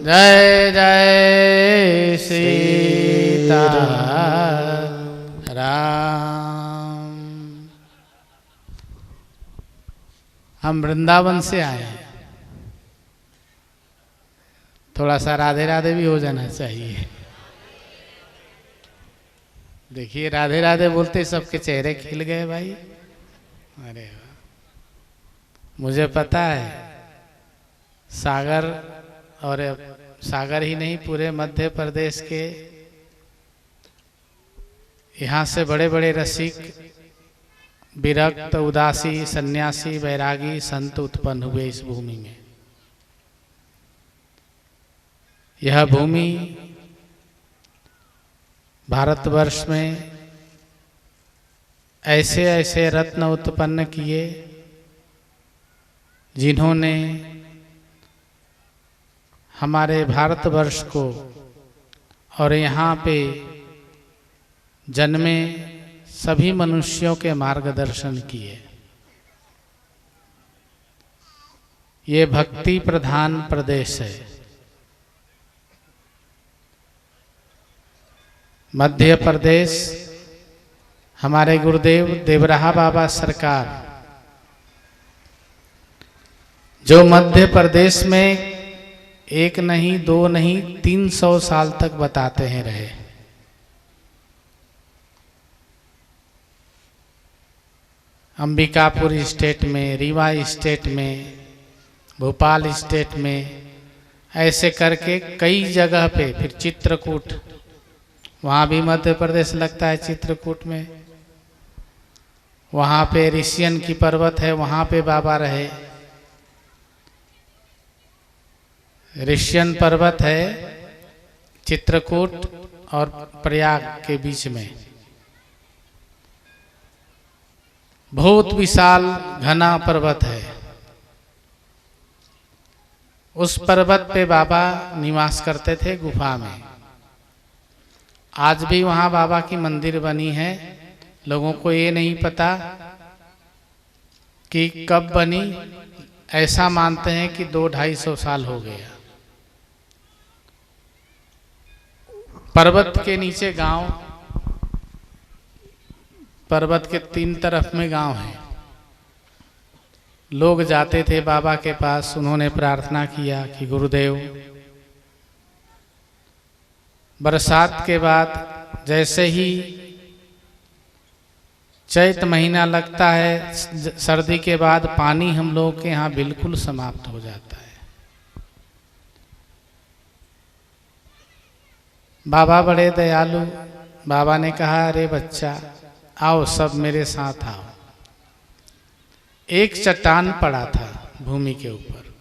जय जय सीता राम। हम वृंदावन से आए हैं, थोड़ा सा राधे राधे भी हो जाना चाहिए। देखिए राधे राधे बोलते सबके चेहरे खिल गए भाई। अरे वाह, मुझे पता है सागर, और सागर ही नहीं पूरे मध्य प्रदेश के यहाँ से बड़े बड़े रसिक, विरक्त, उदासी, सन्यासी, वैरागी संत उत्पन्न हुए इस भूमि में। यह भूमि भारतवर्ष में ऐसे ऐसे रत्न उत्पन्न किए जिन्होंने हमारे भारतवर्ष को और यहाँ पे जन्मे सभी मनुष्यों के मार्गदर्शन किए। ये भक्ति प्रधान प्रदेश है। मध्य प्रदेश, हमारे गुरुदेव देवराहा बाबा सरकार जो मध्य प्रदेश में एक नहीं, दो नहीं, 300 साल तक बताते हैं रहे। अंबिकापुर स्टेट में, रीवा स्टेट में, भोपाल स्टेट में, ऐसे करके कई जगह पे, फिर चित्रकूट, वहाँ भी मध्य प्रदेश लगता है चित्रकूट में। वहाँ पे ऋषियन की पर्वत है, वहाँ पे बाबा रहे। ऋषियन पर्वत है चित्रकूट और प्रयाग के बीच में, बहुत विशाल घना पर्वत है। उस पर्वत पे बाबा निवास करते थे गुफा में। आज भी वहाँ बाबा की मंदिर बनी है। लोगों को ये नहीं पता कि कब बनी, ऐसा मानते हैं कि 200-250 साल हो गया। पर्वत के नीचे गांव, पर्वत के 3 तरफ में गांव है। लोग जाते थे बाबा के पास, उन्होंने प्रार्थना किया कि गुरुदेव, बरसात के बाद जैसे ही चैत महीना लगता है, सर्दी के बाद पानी हम लोग के यहाँ बिल्कुल समाप्त हो जाता है। बाबा बड़े दयालु, बाबा ने कहा अरे बच्चा आओ, सब मेरे साथ आओ। एक चट्टान पड़ा था भूमि के ऊपर,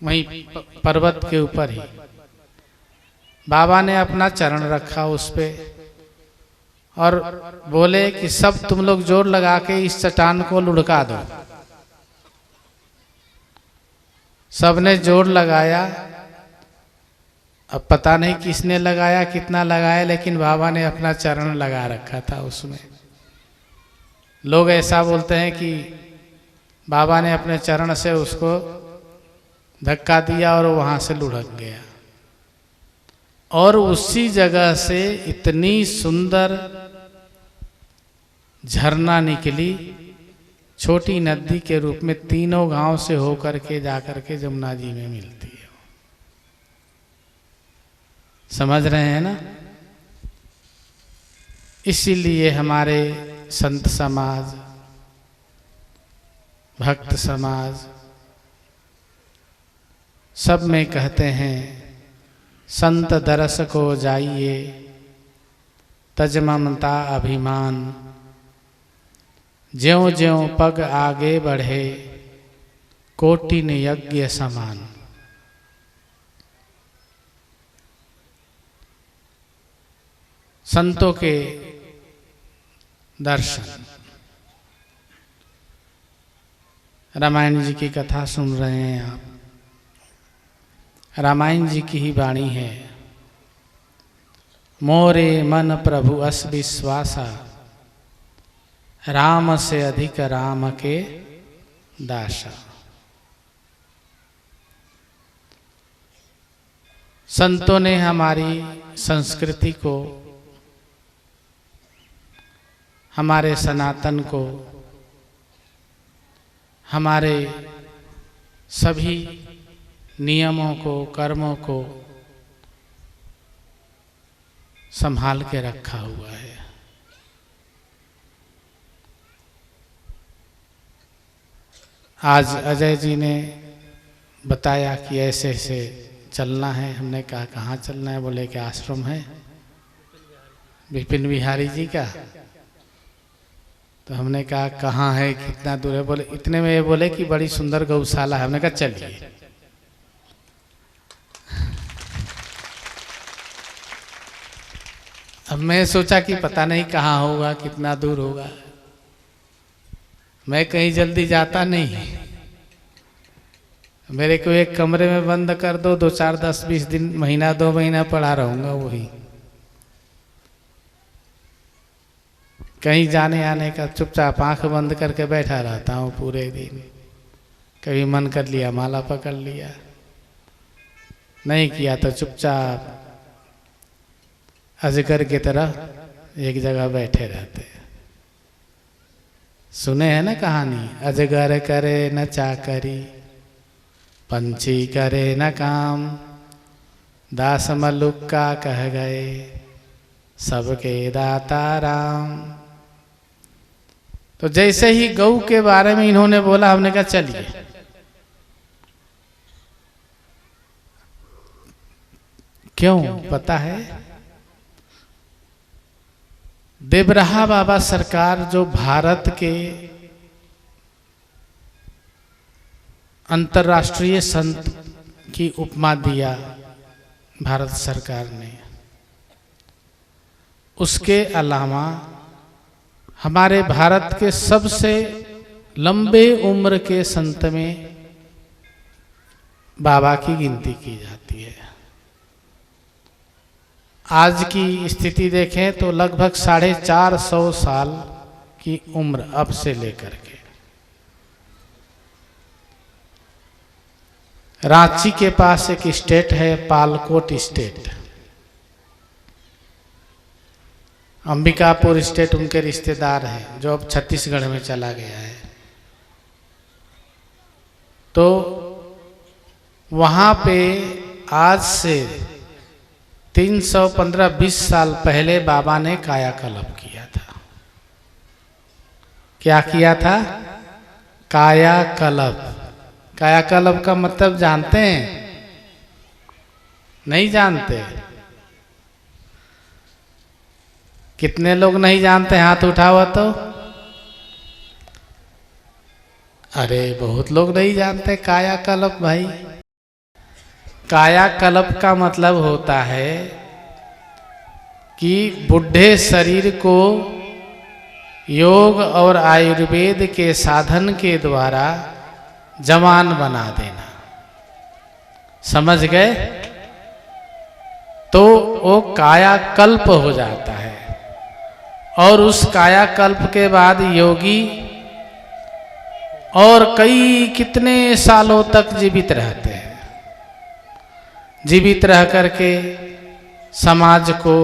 वहीं पर्वत के ऊपर ही। बाबा ने अपना चरण रखा उस पे और बोले कि सब तुम लोग जोर लगा के इस चट्टान को लुढ़का दो। सबने जोर लगाया। अब पता नहीं किसने लगाया, कितना लगाया, लेकिन बाबा ने अपना चरण लगा रखा था उसमें। लोग ऐसा बोलते हैं कि बाबा ने अपने चरण से उसको धक्का दिया और वहां से लुढ़क गया। और उसी जगह से इतनी सुंदर झरना निकली, छोटी नदी के रूप में, तीनों गांव से होकर के जाकर के जमुना जी में मिलती है। समझ रहे हैं ना? इसीलिए हमारे संत समाज, भक्त समाज सब में कहते हैं, संत दरस को जाइए, तज ममता अभिमान, ज्यों ज्यों पग आगे बढ़े, कोटिन यज्ञ समान। संतों के दर्शन। रामायण जी की कथा सुन रहे हैं आप। रामायण जी की ही वाणी है, मोरे मन प्रभु अस विश्वासा, राम से अधिक राम के दासा। संतों ने हमारी संस्कृति को, हमारे सनातन को, हमारे सभी नियमों को, कर्मों को संभाल के रखा हुआ है। आज अजय जी ने बताया कि ऐसे ऐसे चलना है। हमने कहा कहाँ चलना है? बोले कि आश्रम है विपिन बिहारी जी का। तो हमने कहा कहाँ है, कितना दूर है? बोले इतने में ये बोले कि बड़ी सुंदर गौशाला है। हमने कहा चलिए। अब मैं सोचा कि पता नहीं कहाँ होगा, कितना दूर होगा। मैं कहीं जल्दी जाता नहीं। मेरे को एक कमरे में बंद कर दो, 2 4 10 20 दिन, महीना 2 महीना पड़ा रहूंगा वही। कहीं जाने आने का चुपचाप आंख बंद करके बैठा रहता हूँ पूरे दिन। कभी मन कर लिया माला पकड़ लिया, नहीं किया तो चुपचाप अजगर की तरह एक जगह बैठे रहते हैं। सुने हैं ना कहानी, अजगर करे न चाकरी, पंछी करे न काम, दास मलुक्का कह गए, सबके दाता राम। तो जैसे ही गऊ के बारे में इन्होंने बोला, हमने कहा चलिए। क्यों पता है? देवराहा बाबा सरकार जो भारत के अंतर्राष्ट्रीय संत की उपमा दिया भारत सरकार ने, उसके अलावा हमारे भारत के सबसे लंबे उम्र के संत में बाबा की गिनती की जाती है। आज की स्थिति देखें तो लगभग 450 साल की उम्र अब से लेकर के। रांची के पास एक स्टेट है पालकोट स्टेट, अंबिकापुर स्टेट उनके रिश्तेदार हैं, जो अब छत्तीसगढ़ में चला गया है। तो वहाँ पे आज से 315-20 साल पहले बाबा ने कायाकल्प किया था। क्या किया था? कायाकल्प। कायाकल्प का मतलब जानते हैं? नहीं जानते? कितने लोग नहीं जानते? हाथ उठाओ तो। अरे बहुत लोग नहीं जानते कायाकल्प भाई। कायाकल्प का मतलब होता है कि बुढ़े शरीर को योग और आयुर्वेद के साधन के द्वारा जवान बना देना। समझ गए? तो वो कायाकल्प हो जाता है। और उस कायाकल्प के बाद योगी और कई कितने सालों तक जीवित रहते हैं। जीवित रह करके समाज को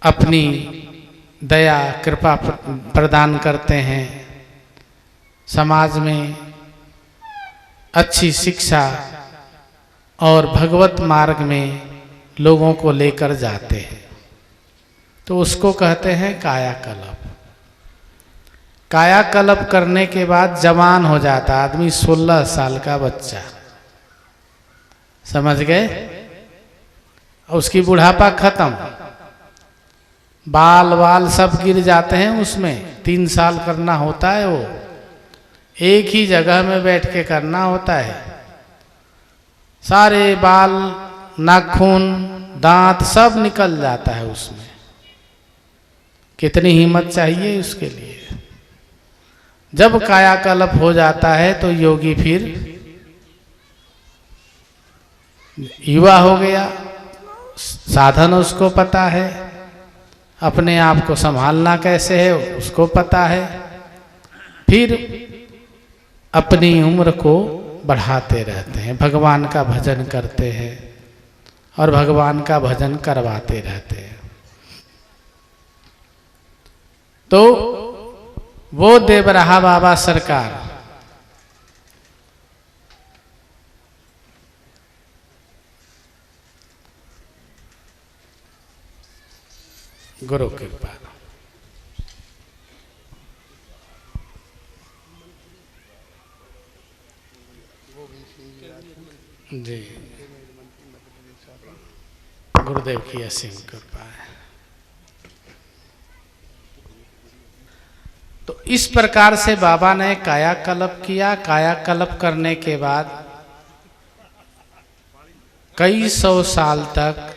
अपनी दया कृपा प्रदान करते हैं। समाज में अच्छी शिक्षा और भगवत मार्ग में लोगों को लेकर जाते हैं। तो उसको कहते हैं कायाकल्प। कायाकल्प करने के बाद जवान हो जाता आदमी, 16 साल का बच्चा। समझ गए? उसकी बुढ़ापा खत्म, बाल वाल सब गिर जाते हैं उसमें। 3 साल करना होता है, वो एक ही जगह में बैठ के करना होता है। सारे बाल, नाखून, दांत सब निकल जाता है उसमें। कितनी हिम्मत चाहिए उसके लिए। जब कायाकल्प हो जाता है तो योगी फिर युवा हो गया, साधन उसको पता है, अपने आप को संभालना कैसे है उसको पता है। फिर अपनी उम्र को बढ़ाते रहते हैं, भगवान का भजन करते हैं और भगवान का भजन करवाते रहते हैं। तो वो देवराहा बाबा सरकार गुरु कृपा जी, गुरुदेव की असीम कृपा है। तो इस प्रकार से बाबा ने कायाकल्प किया। कायाकल्प करने के बाद कई सौ साल तक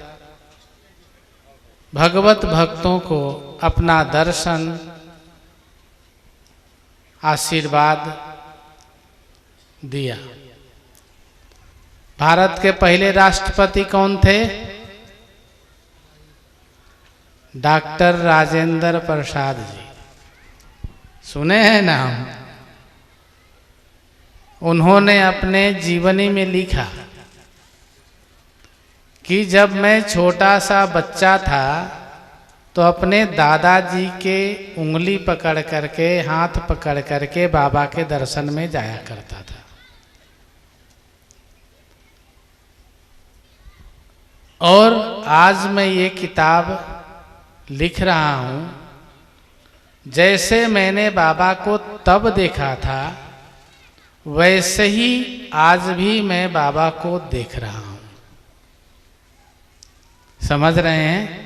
भगवत भक्तों को अपना दर्शन, आशीर्वाद दिया। भारत के पहले राष्ट्रपति कौन थे? डॉक्टर राजेंद्र प्रसाद जी, सुने हैं नाम? उन्होंने अपने जीवनी में लिखा कि जब मैं छोटा सा बच्चा था तो अपने दादाजी के उंगली पकड़ करके, हाथ पकड़ करके बाबा के दर्शन में जाया करता था। और आज मैं ये किताब लिख रहा हूं, जैसे मैंने बाबा को तब देखा था वैसे ही आज भी मैं बाबा को देख रहा हूं। समझ रहे हैं?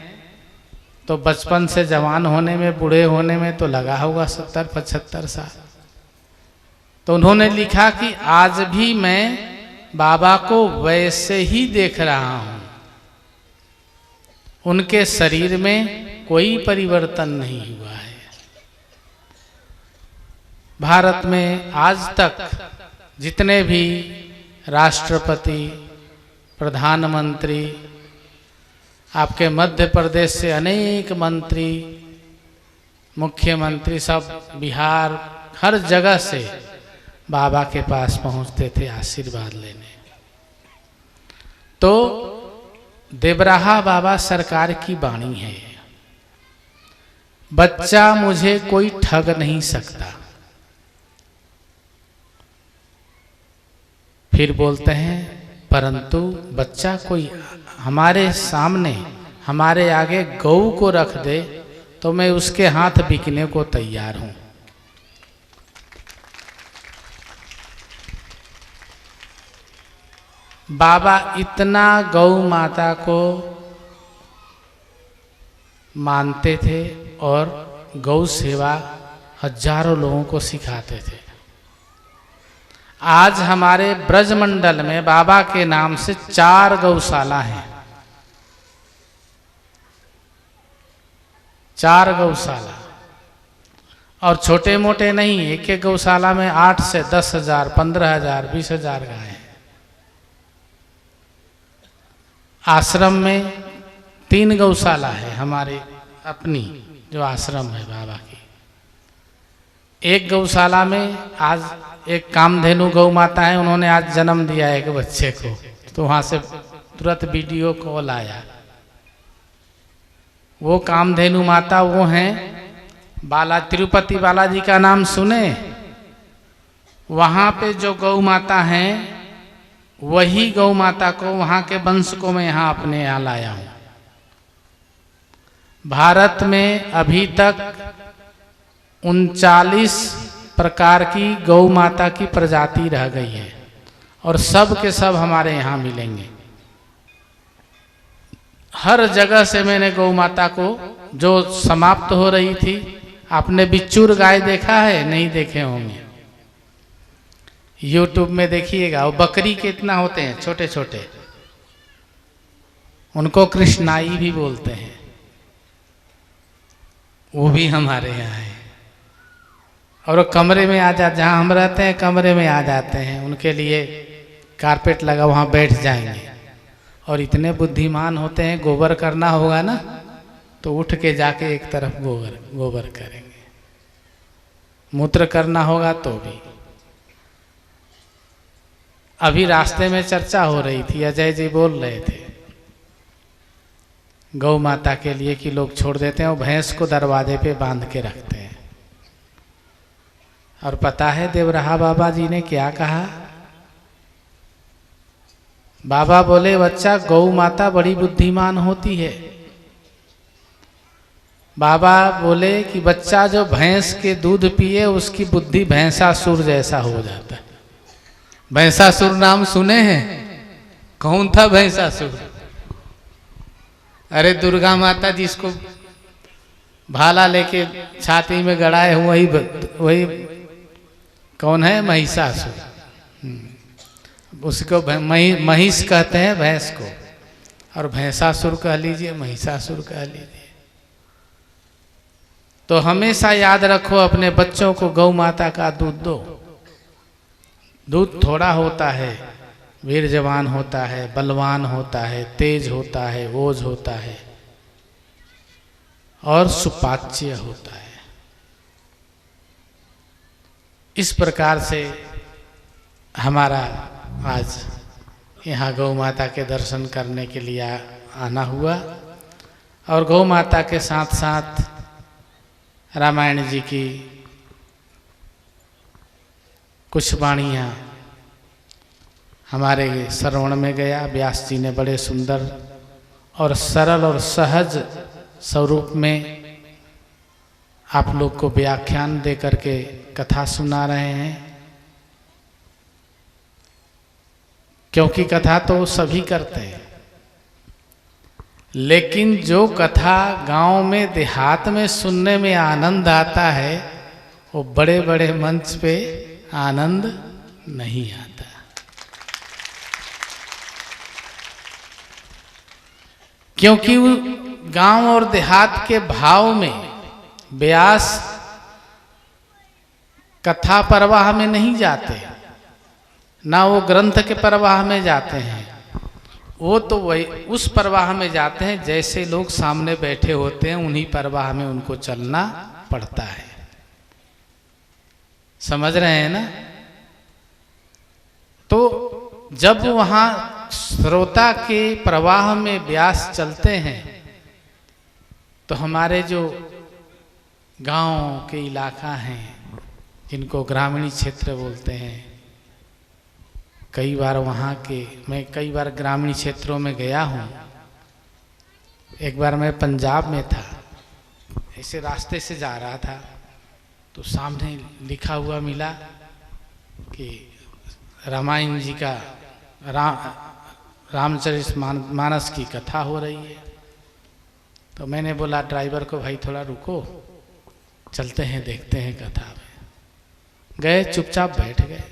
तो बचपन से जवान होने में, बूढ़े होने में तो लगा होगा 70-75 साल। तो उन्होंने लिखा कि आज भी मैं बाबा को वैसे ही देख रहा हूं, उनके शरीर में कोई परिवर्तन नहीं हुआ है। भारत में आज तक जितने भी राष्ट्रपति, प्रधानमंत्री, आपके मध्य प्रदेश से अनेक मंत्री, मुख्यमंत्री, सब बिहार, हर जगह से बाबा के पास पहुंचते थे आशीर्वाद लेने। तो देवराहा बाबा सरकार की वाणी है, बच्चा मुझे कोई ठग नहीं सकता। फिर बोलते हैं परंतु बच्चा कोई हमारे सामने, हमारे आगे गऊ को रख दे तो मैं उसके हाथ बिकने को तैयार हूं। बाबा इतना गौ माता को मानते थे और गौ सेवा हजारों लोगों को सिखाते थे। आज हमारे ब्रजमंडल में बाबा के नाम से 4 गौशाला हैं। 4 गौशाला, और छोटे मोटे नहीं, एक एक गौशाला में 8 से 10,000, 15,000, 20,000 गायें हैं। आश्रम में 3 गौशाला है हमारे अपनी, जो आश्रम है बाबा की। एक गौशाला में आज एक कामधेनु गौ माता है, उन्होंने आज जन्म दिया एक बच्चे को, तो वहां से तुरंत वीडियो कॉल आया। वो कामधेनु माता वो हैं तिरुपति बालाजी का नाम सुने? वहां पे जो गौ माता हैं, वही गौ माता को, वहां के वंश को मैं यहाँ अपने यहाँ लाया हूं। भारत में अभी तक 39 प्रकार की गौ माता की प्रजाति रह गई है, और सब के सब हमारे यहाँ मिलेंगे। हर जगह से मैंने गौ माता को, जो समाप्त हो रही थी, आपने बिच्चूर गाय देखा है? नहीं देखे होंगे, यूट्यूब में देखिएगा। वो बकरी कितना होते हैं, छोटे छोटे, उनको कृष्णाई भी बोलते हैं, वो भी हमारे यहाँ है। और वो कमरे में आ जा, जहाँ हम रहते हैं कमरे में आ जाते हैं, उनके लिए कारपेट लगा, वहाँ बैठ जाएंगे। और इतने बुद्धिमान होते हैं, गोबर करना होगा ना तो उठ के जाके एक तरफ गोबर करेंगे, मूत्र करना होगा तो भी। अभी रास्ते में चर्चा हो रही थी, अजय जी बोल रहे थे गौ माता के लिए कि लोग छोड़ देते हैं और भैंस को दरवाजे पे बांध के रखते हैं। और पता है देवराहा बाबा जी ने क्या कहा? बाबा बोले, बच्चा गौ माता बड़ी बुद्धिमान होती है। बाबा बोले कि बच्चा जो भैंस के दूध पिए उसकी बुद्धि भैंसासुर जैसा हो जाता है। भैंसासुर नाम सुने हैं? कौन था भैंसासुर? अरे दुर्गा माता जिसको भाला लेके छाती में गड़ाए वही कौन है? महिषासुर। उसको महिष कहते हैं भैंस को, और भैंसासुर कह लीजिए, महिषासुर कह लीजिए। तो हमेशा याद रखो, अपने बच्चों को गौ माता का दूध दो। दूध थोड़ा होता है, वीरजवान होता है, बलवान होता है, तेज होता है, ओज होता है और सुपाच्य होता है। इस प्रकार से हमारा आज यहाँ गौ माता के दर्शन करने के लिए आना हुआ, और गौ माता के साथ साथ रामायण जी की कुछ वाणियाँ हमारे श्रवण में गया। व्यास जी ने बड़े सुंदर और सरल और सहज स्वरूप में आप लोग को व्याख्यान दे करके कथा सुना रहे हैं, क्योंकि कथा तो सभी करते हैं, लेकिन जो कथा गांव में देहात में सुनने में आनंद आता है वो बड़े बड़े मंच पे आनंद नहीं आता। क्योंकि गांव और देहात के भाव में व्यास कथा प्रवाह में नहीं जाते, ना वो ग्रंथ के प्रवाह में जाते हैं। वो तो वही उस प्रवाह में जाते हैं जैसे लोग सामने बैठे होते हैं, उन्हीं प्रवाह में उनको चलना पड़ता है। समझ रहे हैं ना? तो जब वहां श्रोता के प्रवाह में व्यास चलते हैं तो हमारे जो गांव के इलाका हैं, जिनको ग्रामीण क्षेत्र बोलते हैं, कई बार वहाँ के मैं कई बार ग्रामीण क्षेत्रों में गया हूँ। एक बार मैं पंजाब में था, ऐसे रास्ते से जा रहा था तो सामने लिखा हुआ मिला कि रामायण जी का रामचरितमानस की कथा हो रही है। तो मैंने बोला ड्राइवर को, भाई थोड़ा रुको, चलते हैं देखते हैं कथा में। गए, चुपचाप बैठ गए,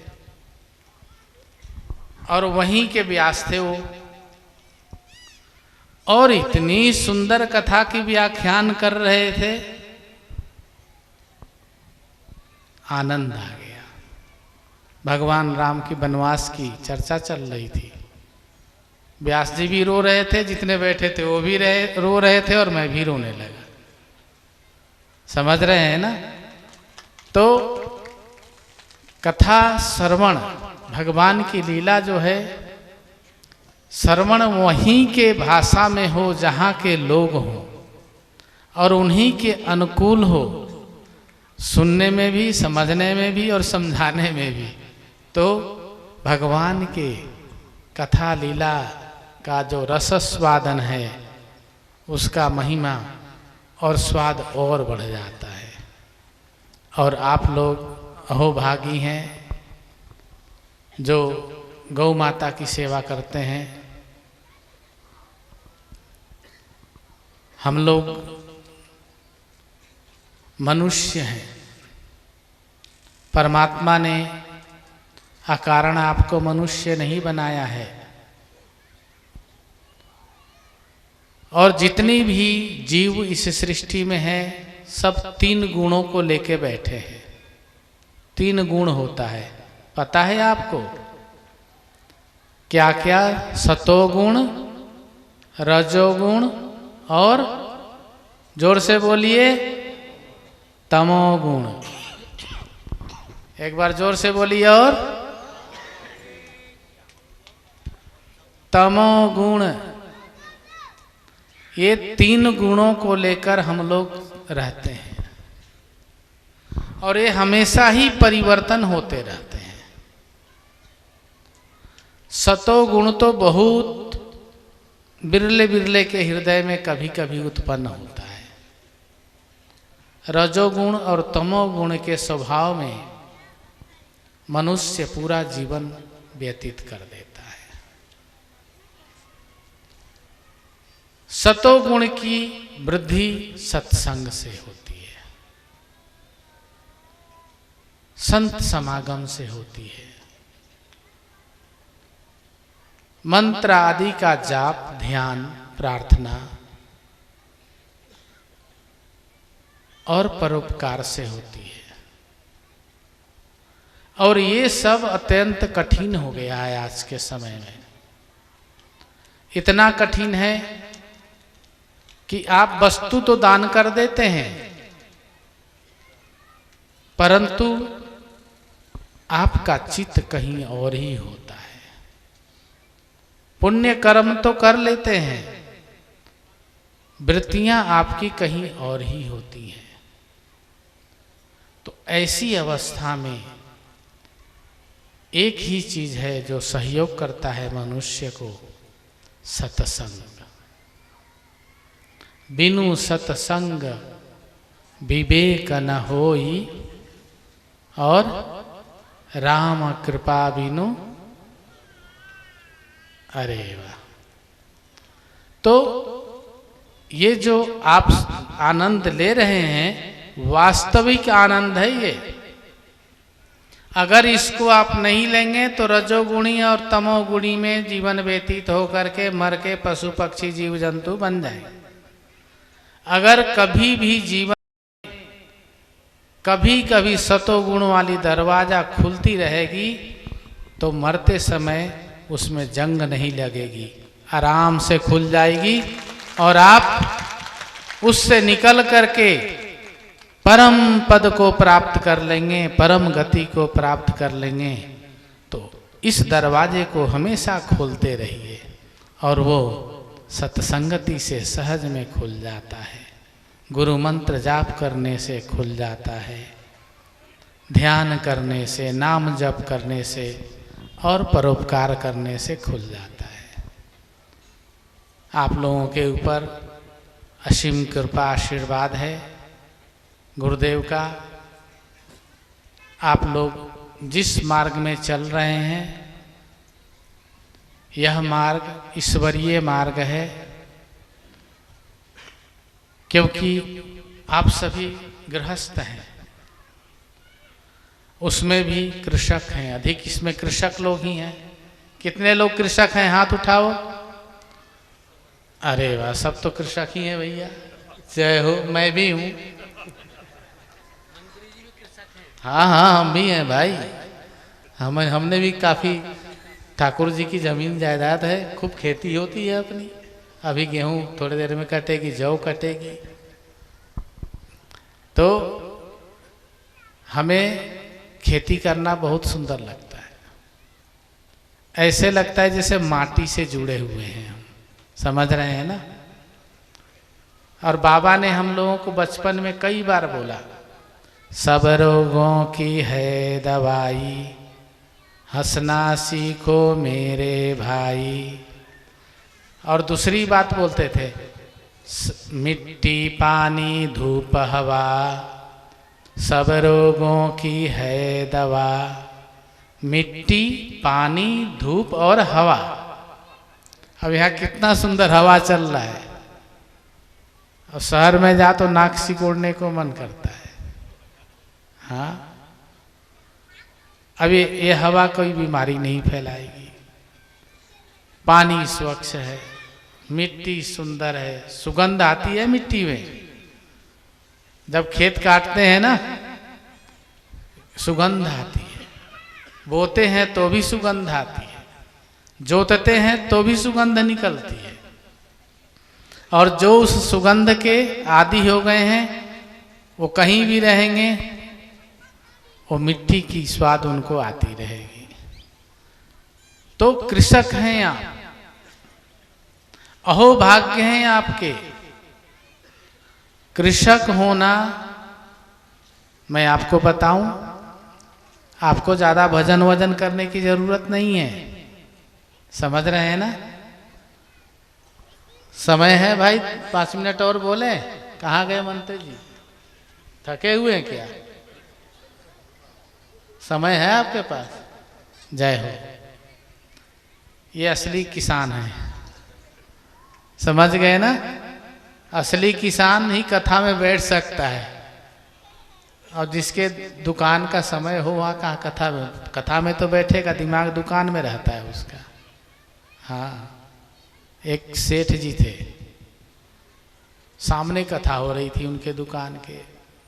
और वहीं के व्यास थे वो, और इतनी सुंदर कथा की व्याख्यान कर रहे थे, आनंद आ गया। भगवान राम की वनवास की चर्चा चल रही थी। व्यास जी भी रो रहे थे, जितने बैठे थे वो भी रो रहे थे, और मैं भी रोने लगा। समझ रहे हैं ना? तो कथा श्रवण, भगवान की लीला जो है, श्रवण वहीं के भाषा में हो जहाँ के लोग हों, और उन्हीं के अनुकूल हो, सुनने में भी, समझने में भी और समझाने में भी। तो भगवान के कथा लीला का जो रसस्वादन है, उसका महिमा और स्वाद और बढ़ जाता है। और आप लोग अहोभागी हैं जो गौ माता की सेवा करते हैं। हम लोग मनुष्य हैं, परमात्मा ने अकारण आपको मनुष्य नहीं बनाया है, और जितनी भी जीव इस सृष्टि में है सब 3 गुणों को लेके बैठे हैं। 3 गुण होता है, पता है आपको? क्या क्या? सतोगुण, रजोगुण और जोर से बोलिए तमोगुण। एक बार जोर से बोलिए। और तमोगुण, ये 3 गुणों को लेकर हम लोग रहते हैं और ये हमेशा ही परिवर्तन होते रहते हैं। सतोगुण तो बहुत बिरले बिरले के हृदय में कभी कभी उत्पन्न होता है। रजोगुण और तमोगुण के स्वभाव में मनुष्य पूरा जीवन व्यतीत कर देता है। सतोगुण की वृद्धि सत्संग से होती है, संत समागम से होती है, मंत्र आदि का जाप, ध्यान, प्रार्थना और परोपकार से होती है। और ये सब अत्यंत कठिन हो गया है आज के समय में। इतना कठिन है कि आप वस्तु तो दान कर देते हैं, परंतु आपका चित्त कहीं और ही होता है। पुण्य कर्म तो कर लेते हैं, वृत्तियां आपकी कहीं और ही होती हैं। तो ऐसी अवस्था में एक ही चीज है जो सहयोग करता है मनुष्य को, सत्संग। बिनु सत्संग विवेक न होई, और राम कृपा बिनु, अरे वाह। तो ये जो आप आनंद ले रहे हैं, वास्तविक आनंद है ये। अगर इसको आप नहीं लेंगे तो रजोगुणी और तमोगुणी में जीवन व्यतीत होकर के मर के पशु पक्षी जीव जंतु बन जाएंगे। अगर कभी भी जीवन कभी कभी सतोगुण वाली दरवाजा खुलती रहेगी तो मरते समय उसमें जंग नहीं लगेगी, आराम से खुल जाएगी और आप उससे निकल करके परम पद को प्राप्त कर लेंगे, परम गति को प्राप्त कर लेंगे। तो इस दरवाजे को हमेशा खोलते रहिए और वो सत्संगति से सहज में खुल जाता है, गुरु मंत्र जाप करने से खुल जाता है, ध्यान करने से, नाम जप करने से और परोपकार करने से खुल जाता है। आप लोगों के ऊपर असीम कृपा आशीर्वाद है गुरुदेव का। आप लोग जिस मार्ग में चल रहे हैं, यह मार्ग ईश्वरीय मार्ग है, क्योंकि आप सभी गृहस्थ हैं, उसमें भी कृषक हैं, अधिक इसमें कृषक लोग ही हैं। कितने लोग कृषक हैं, हाथ उठाओ। अरे वाह, सब तो कृषक ही हैं भैया, जय हो। मैं भी हूँ, हाँ हाँ, हम भी हैं भाई। हमने भी काफ़ी, ठाकुर जी की जमीन जायदाद है, खूब खेती होती है अपनी। अभी गेहूँ थोड़ी देर में कटेगी, जौ कटेगी। तो हमें खेती करना बहुत सुंदर लगता है। ऐसे लगता है जैसे माटी से जुड़े हुए हैं हम, समझ रहे हैं ना। और बाबा ने हम लोगों को बचपन में कई बार बोला, सब रोगों की है दवाई, हंसना सीखो मेरे भाई। और दूसरी बात बोलते थे, मिट्टी पानी धूप हवा, सब रोगों की है दवा। मिट्टी, पानी, धूप और हवा। अब यहाँ कितना सुंदर हवा चल रहा है, और शहर में जा तो नाक सिकोड़ने को मन करता है। हाँ, अब ये हवा कोई बीमारी नहीं फैलाएगी। पानी स्वच्छ है, मिट्टी सुंदर है, सुगंध आती है मिट्टी में। जब खेत काटते हैं ना, सुगंध आती है, बोते हैं तो भी सुगंध आती है, जोतते हैं तो भी सुगंध निकलती है। और जो उस सुगंध के आदी हो गए हैं, वो कहीं भी रहेंगे, वो मिट्टी की स्वाद उनको आती रहेगी। तो कृषक हैं आप, अहो भाग्य हैं आपके। कृषक होना, मैं आपको बताऊं, आपको ज्यादा भजन वजन करने की जरूरत नहीं है। समझ रहे हैं ना? समय है भाई, 5 मिनट और बोले। कहाँ गए मंत्री जी? थके हुए हैं क्या? समय है आपके पास? जय हो। ये असली किसान है, समझ गए ना? असली किसान ही कथा में बैठ सकता है, और जिसके दुकान का समय हो वहाँ कहाँ कथा में तो बैठेगा, दिमाग दुकान में रहता है उसका। हाँ, एक सेठ जी थे, सामने कथा हो रही थी उनके दुकान के।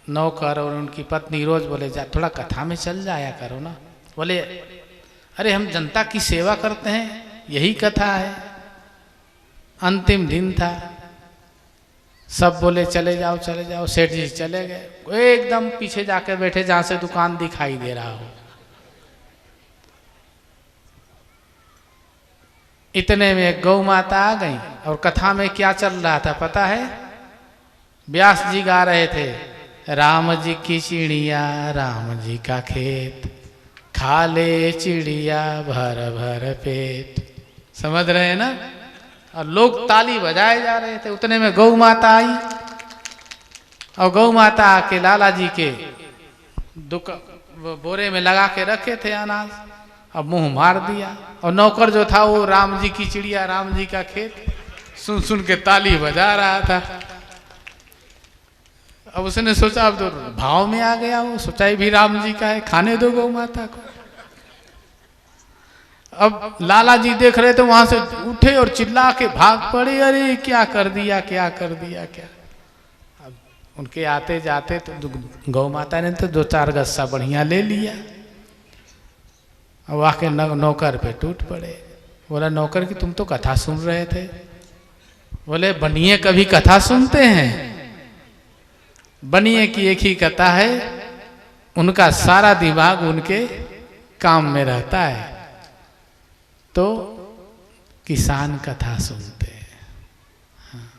नौकर और उनकी पत्नी रोज बोले, जा थोड़ा कथा में चल जाया करो ना। बोले, अरे हम जनता की सेवा करते हैं, यही कथा है। अंतिम दिन था, सब बोले चले जाओ चले जाओ। सेठ जी चले गए, एकदम पीछे जाकर बैठे जहां से दुकान दिखाई दे रहा हो। इतने में गौ माता आ गई, और कथा में क्या चल रहा था पता है? व्यास जी गा रहे थे, राम जी की चिड़िया राम जी का खेत, खा ले चिड़िया भर भर पेट। समझ रहे हैं ना? और लोग ताली बजाए जा रहे थे। उतने में गौ माता आई, और गौ माता आके लाला जी के बोरे में लगा के रखे थे अनाज, अब मुंह मार दिया। और नौकर जो था वो राम जी की चिड़िया राम जी का खेत सुन सुन के ताली बजा रहा था। अब उसने सोचा, अब तो भाव में आ गया, वो सोचा भी राम जी का है, खाने दो गौ माता को। अब लाला जी देख रहे थे, वहां से उठे और चिल्ला के भाग पड़े, अरे क्या कर दिया क्या कर दिया क्या। अब उनके आते जाते तो गौ माता ने तो 2-4 गस्सा बढ़िया ले लिया। अब आके नौकर पे टूट पड़े। बोला, नौकर की तुम तो कथा सुन रहे थे। बोले, बनिए कभी कथा सुनते हैं? बनिए की एक ही कथा है, उनका सारा दिमाग उनके काम में रहता है। तो किसान कथा सुनते हैं। हाँ।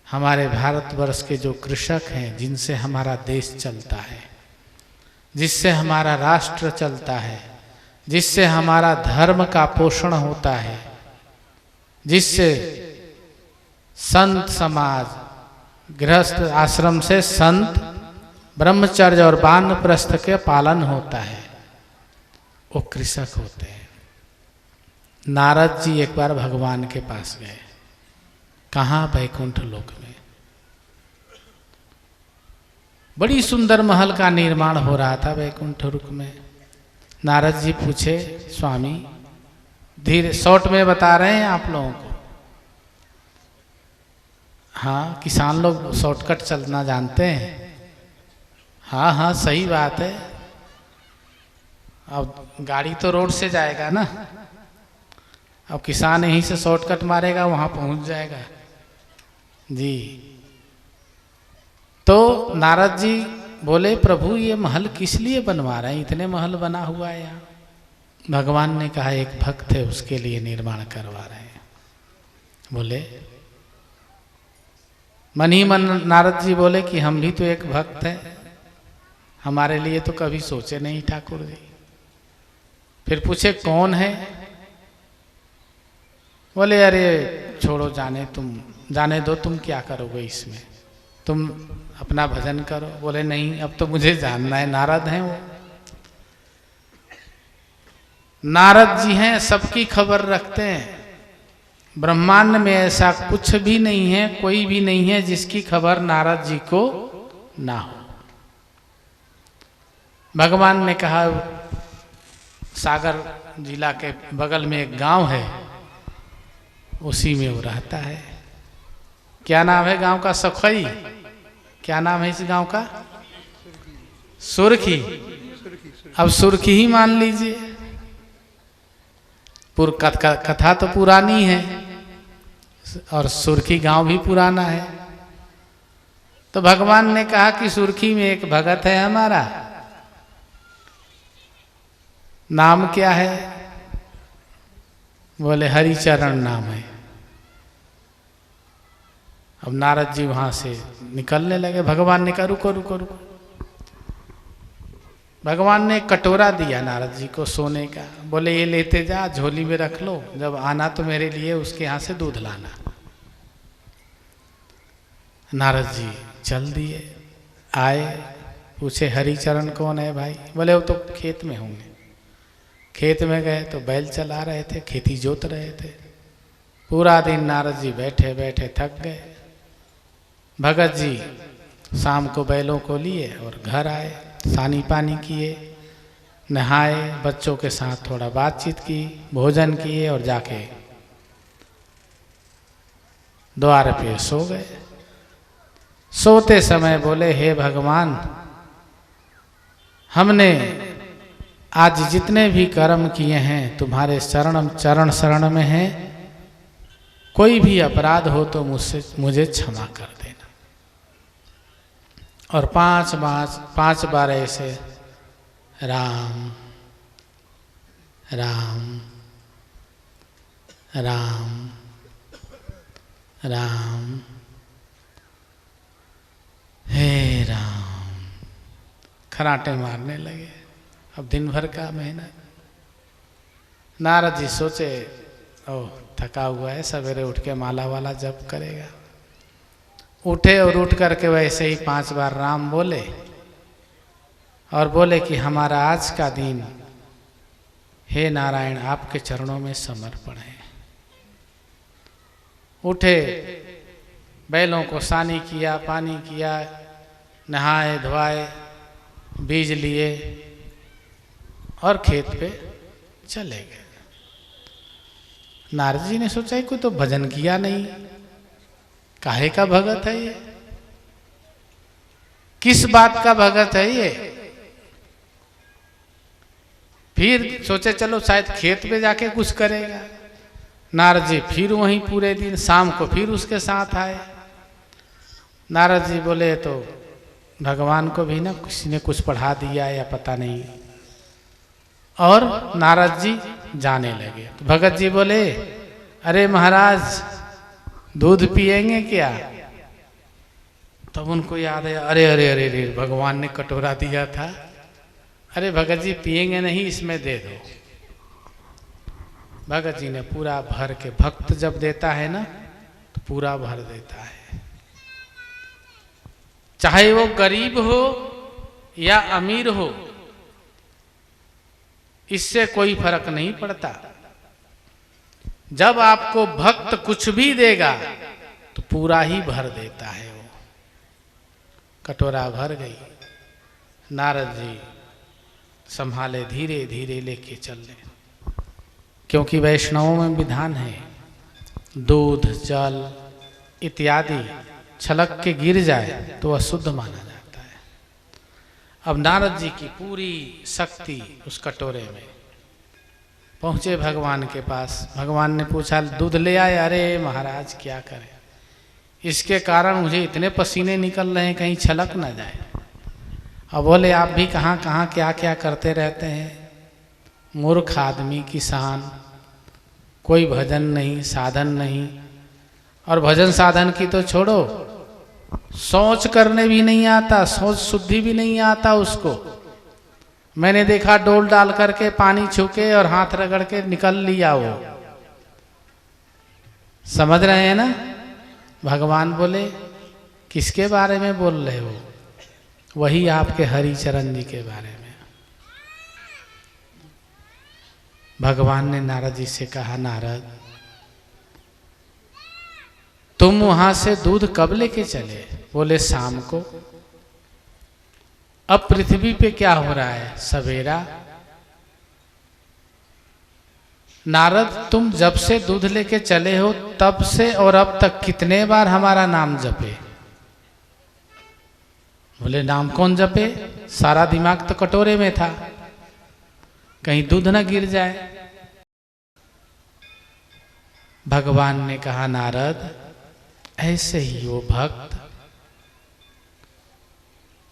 हमारे भारतवर्ष के जो कृषक हैं, जिनसे हमारा देश चलता है, जिससे हमारा राष्ट्र चलता है, जिससे हमारा धर्म का पोषण होता है, जिससे संत समाज, गृहस्थ आश्रम से संत, ब्रह्मचर्य और वानप्रस्थ के पालन होता है, वो कृषक होते हैं। नारद जी एक बार भगवान के पास गए। कहाँ? बैकुंठ लोक में। बड़ी सुंदर महल का निर्माण हो रहा था बैकुंठ लोक में। नारद जी पूछे, स्वामी, धीरे शॉर्ट में बता रहे हैं आप लोगों को। हाँ, किसान लोग शॉर्टकट चलना जानते हैं। हाँ हाँ, सही बात है। अब गाड़ी तो रोड से जाएगा ना, अब किसान यहीं से शॉर्टकट मारेगा, वहां पहुंच जाएगा जी। तो नारद जी बोले, प्रभु ये महल किस लिए बनवा रहे हैं? इतने महल बना हुआ है यहाँ। भगवान ने कहा, एक भक्त है उसके लिए निर्माण करवा रहे हैं। बोले, मन ही मन नारद जी बोले कि हम भी तो एक भक्त हैं, हमारे लिए तो कभी सोचे नहीं ठाकुर जी। फिर पूछे, कौन है? बोले, अरे छोड़ो, जाने दो, तुम क्या करोगे इसमें, तुम अपना भजन करो। बोले, नहीं, अब तो मुझे जानना है। नारद हैं वो, नारद जी हैं, सबकी खबर रखते हैं। ब्रह्मांड में ऐसा कुछ भी नहीं है, कोई भी नहीं है जिसकी खबर नारद जी को ना हो। भगवान ने कहा, सागर जिला के बगल में एक गांव है, उसी में वो रहता है। क्या नाम है गांव का? सखई। क्या नाम है इस गांव का? सुर्खी। अब सुर्खी ही मान लीजिए, कथा तो पुरानी है और सुर्खी गांव भी पुराना है। तो भगवान ने कहा कि सुर्खी में एक भगत है हमारा, नाम क्या है? बोले, हरिचरण नाम है। अब नारद जी वहां से निकलने लगे। भगवान ने कहा रुको रुको रुको। भगवान ने कटोरा दिया नारद जी को सोने का, बोले ये लेते जा, झोली में रख लो, जब आना तो मेरे लिए उसके यहाँ से दूध लाना। नारद जी चल दिए, आए, पूछे हरिचरण कौन है भाई? बोले वो तो खेत में होंगे। खेत में गए तो बैल चला रहे थे, खेती जोत रहे थे। पूरा दिन नारद जी बैठे बैठे थक गए। भगत जी शाम को बैलों को लिए और घर आए, सानी पानी किए, नहाए, बच्चों के साथ थोड़ा बातचीत की, भोजन किए और जाके द्वार पे सो गए। सोते समय बोले हे भगवान, हमने आज जितने भी कर्म किए हैं तुम्हारे चरण शरण में हैं, कोई भी अपराध हो तो मुझे क्षमा कर देना। और 5 बार ऐसे राम राम राम राम हे राम खराटे मारने लगे। अब दिन भर का मेहनत। नारद जी सोचे ओह थका हुआ है, सवेरे उठ के माला वाला जप करेगा। उठे और उठ करके वैसे ही 5 बार राम बोले और बोले कि हमारा आज का दिन हे नारायण आपके चरणों में समर्पण है। उठे, बैलों को सानी किया, पानी किया, नहाए धोआए, बीज लिए और खेत पे चले गए। नारद जी ने सोचा कोई तो भजन किया नहीं, काहे का भगत है ये, किस बात का भगत है ये। फिर सोचे चलो शायद खेत पे जाके कुछ करेगा। नारद जी फिर वहीं पूरे दिन, शाम को फिर उसके साथ आए। नारद जी बोले तो भगवान को भी ना किसी ने कुछ पढ़ा दिया या पता नहीं। और नारद जी जाने लगे तो भगत जी बोले अरे महाराज दूध पिएंगे क्या? तब उनको याद आया अरे अरे अरे अरे भगवान ने कटोरा दिया था। अरे भगत जी पिएंगे नहीं, इसमें दे दो। भगत जी ने पूरा भर के, भक्त जब देता है ना तो पूरा भर देता है, चाहे वो गरीब हो या अमीर हो, इससे कोई फर्क नहीं पड़ता। जब आपको भक्त कुछ भी देगा तो पूरा ही भर देता है वो। कटोरा भर गई। नारद जी संभाले, धीरे धीरे लेके चलने, क्योंकि वैष्णवों में विधान है दूध जल इत्यादि छलक के गिर जाए तो अशुद्ध माना जाता है। अब नारद जी की पूरी शक्ति उस कटोरे में। पहुंचे भगवान के पास। भगवान ने पूछा दूध ले आए? अरे महाराज क्या करें, इसके कारण मुझे इतने पसीने निकल रहे हैं, कहीं छलक ना जाए। अब बोले आप भी कहाँ कहाँ क्या क्या करते रहते हैं, मूर्ख आदमी, किसान, कोई भजन नहीं, साधन नहीं। और भजन साधन की तो छोड़ो, सोच करने भी नहीं आता, सोच शुद्धि भी नहीं आता उसको। मैंने देखा डोल डाल करके पानी छूके और हाथ रगड़ के निकल लिया वो। समझ रहे हैं ना? भगवान बोले किसके बारे में बोल रहे हो? वही आपके हरिचरण जी के बारे में। भगवान ने नारद जी से कहा नारद तुम वहां से दूध कब लेके चले? बोले शाम को। अब पृथ्वी पे क्या हो रहा है? सवेरा। नारद तुम जब से दूध लेके चले हो तब से और अब तक कितने बार हमारा नाम जपे? बोले नाम कौन जपे, सारा दिमाग तो कटोरे में था, कहीं दूध ना गिर जाए। भगवान ने कहा नारद ऐसे ही वो भक्त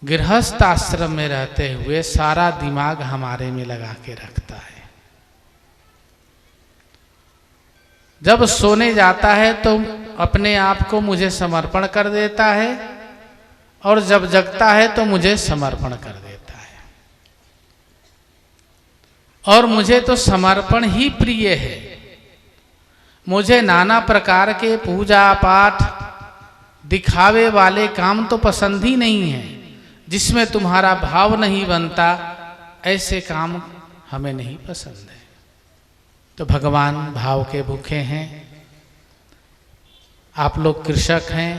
गृहस्थ आश्रम में रहते हुए सारा दिमाग हमारे में लगा के रखता है। जब सोने जाता है तो अपने आप को मुझे समर्पण कर देता है और जब जगता है तो मुझे समर्पण कर देता है। और मुझे तो समर्पण ही प्रिय है। मुझे नाना प्रकार के पूजा पाठ दिखावे वाले काम तो पसंद ही नहीं है। जिसमें तुम्हारा भाव नहीं बनता ऐसे काम हमें नहीं पसंद है। तो भगवान भाव के भूखे हैं। आप लोग कृषक हैं।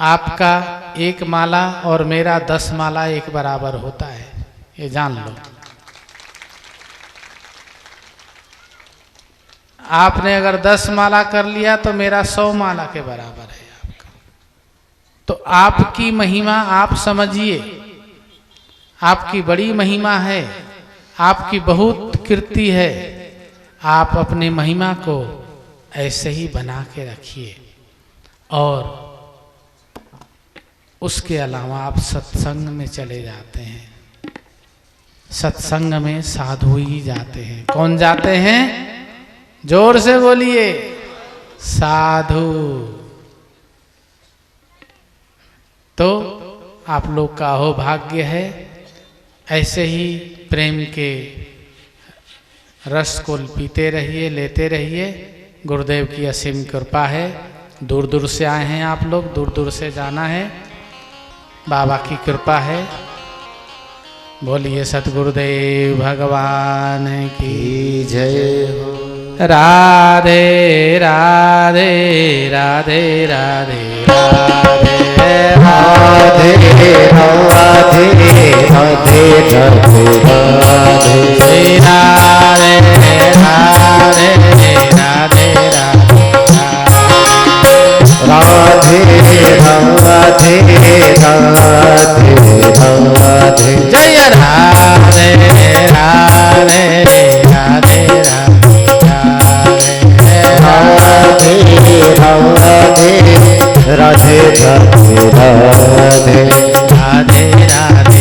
आपका 1 माला और मेरा 10 माला एक बराबर होता है, ये जान लो। आपने अगर 10 माला कर लिया तो मेरा 100 माला के बराबर है आपका। तो आपकी महिमा आप समझिए, आपकी बड़ी महिमा है, आपकी बहुत कीर्ति है। आप अपनी महिमा को ऐसे ही बना के रखिए और उसके अलावा आप सत्संग में चले जाते हैं। सत्संग में साधु ही जाते हैं। कौन जाते हैं? जोर से बोलिए, साधु। तो आप लोग का हो भाग्य है। ऐसे ही प्रेम के रस को पीते रहिए, लेते रहिए। गुरुदेव की असीम कृपा है। दूर दूर से आए हैं आप लोग, दूर दूर से जाना है। बाबा की कृपा है। बोलिए सतगुरुदेव भगवान की जय हो। राधे राधे राधे राधे राधे राधे राधे राधे राधे राधे श्री राधे राधे राधे राधे राधे राधे राधे जय राधे राधे राधे राधे राधे राधे राधे राधे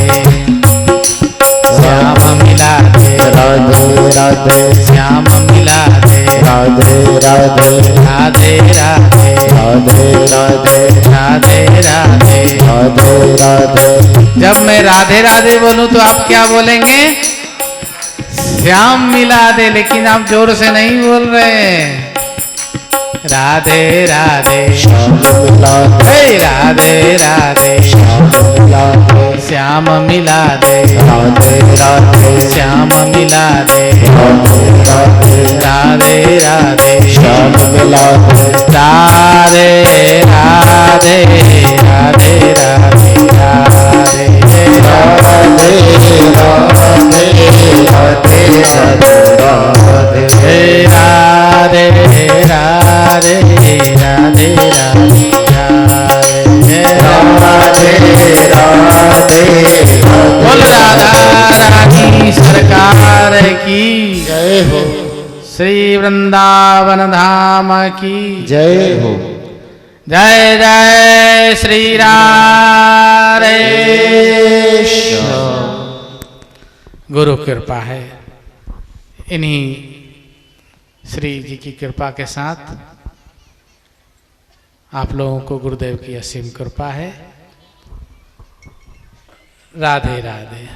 श्याम मिला दे राधे राधे श्याम मिला दे राधे राधे राधे राधे राधे राधे राधे राधे राधे राधे। जब मैं राधे राधे बोलूं तो आप क्या बोलेंगे? श्याम मिला दे। लेकिन आप जोर से नहीं बोल रहे हैं। राधे राधे श्याम मिला दे राधे राधे श्याम मिला दे श्याम मिला दे राधे राधे श्याम मिला दे राधे राधे राधे श्याम मिला दे राधे राधे राधे राधे राधे राधे राधे राधे राधे राधे राधे राधे बोल राधा रानी सरकार की जय हो। श्री वृंदावन धाम की जय हो। जय जय श्री राधे। गुरु कृपा है। इन्हीं श्री जी की कृपा के साथ आप लोगों को गुरुदेव की असीम कृपा है। राधे राधे।